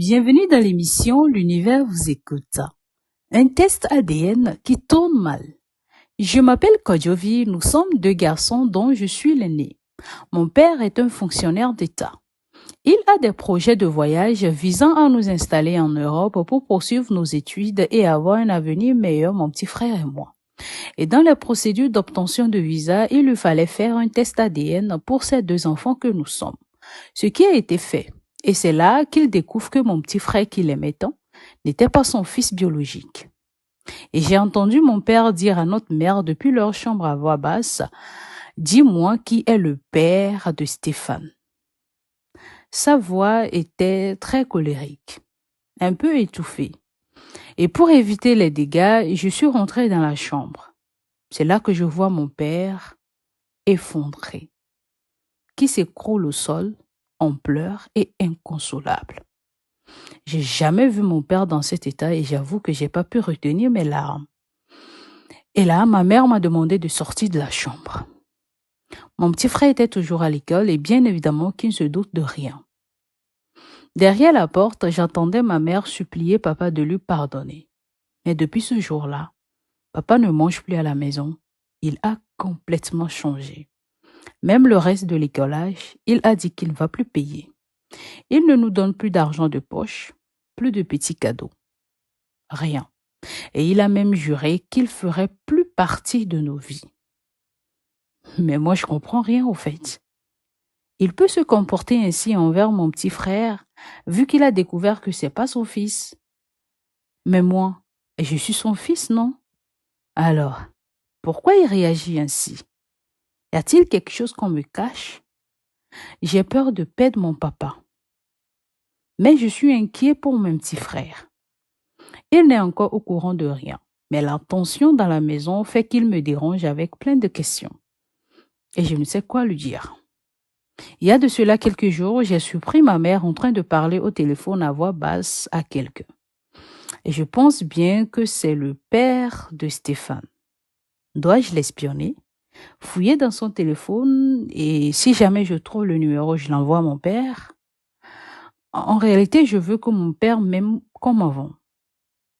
Bienvenue dans l'émission L'univers vous écoute. Un test ADN qui tourne mal. Je m'appelle Kodjovi, nous sommes deux garçons dont je suis l'aîné. Mon père est un fonctionnaire d'État. Il a des projets de voyage visant à nous installer en Europe pour poursuivre nos études et avoir un avenir meilleur, mon petit frère et moi. Et dans les procédures d'obtention de visa, il lui fallait faire un test ADN pour ces deux enfants que nous sommes. Ce qui a été fait. Et c'est là qu'il découvre que mon petit frère qu'il aimait tant n'était pas son fils biologique. Et j'ai entendu mon père dire à notre mère depuis leur chambre à voix basse, « Dis-moi qui est le père de Stéphane. » Sa voix était très colérique, un peu étouffée. Et pour éviter les dégâts, je suis rentrée dans la chambre. C'est là que je vois mon père effondré, qui s'écroule au sol en pleurs et inconsolable. J'ai jamais vu mon père dans cet état et j'avoue que j'ai pas pu retenir mes larmes. Et là, ma mère m'a demandé de sortir de la chambre. Mon petit frère était toujours à l'école et bien évidemment qu'il ne se doute de rien. Derrière la porte, j'entendais ma mère supplier papa de lui pardonner. Mais depuis ce jour-là, papa ne mange plus à la maison. Il a complètement changé. Même le reste de l'écolage, il a dit qu'il ne va plus payer. Il ne nous donne plus d'argent de poche, plus de petits cadeaux. Rien. Et il a même juré qu'il ferait plus partie de nos vies. Mais moi, je comprends rien au fait. Il peut se comporter ainsi envers mon petit frère, vu qu'il a découvert que c'est pas son fils. Mais moi, je suis son fils, non? Alors, pourquoi il réagit ainsi? Y a-t-il quelque chose qu'on me cache? J'ai peur de perdre mon papa. Mais je suis inquiet pour mon petit frère. Il n'est encore au courant de rien, mais la tension dans la maison fait qu'il me dérange avec plein de questions. Et je ne sais quoi lui dire. Il y a de cela quelques jours, j'ai surpris ma mère en train de parler au téléphone à voix basse à quelqu'un. Et je pense bien que c'est le père de Stéphane. Dois-je l'espionner? Fouiller dans son téléphone et si jamais je trouve le numéro, je l'envoie à mon père? En réalité, je veux que mon père m'aime comme avant.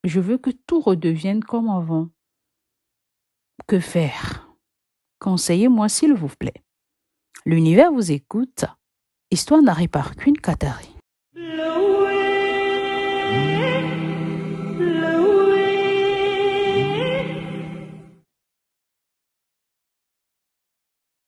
Je veux que tout redevienne comme avant. Que faire? Conseillez-moi s'il vous plaît. L'univers vous écoute. Histoire n'arrive par qu'une Qatari.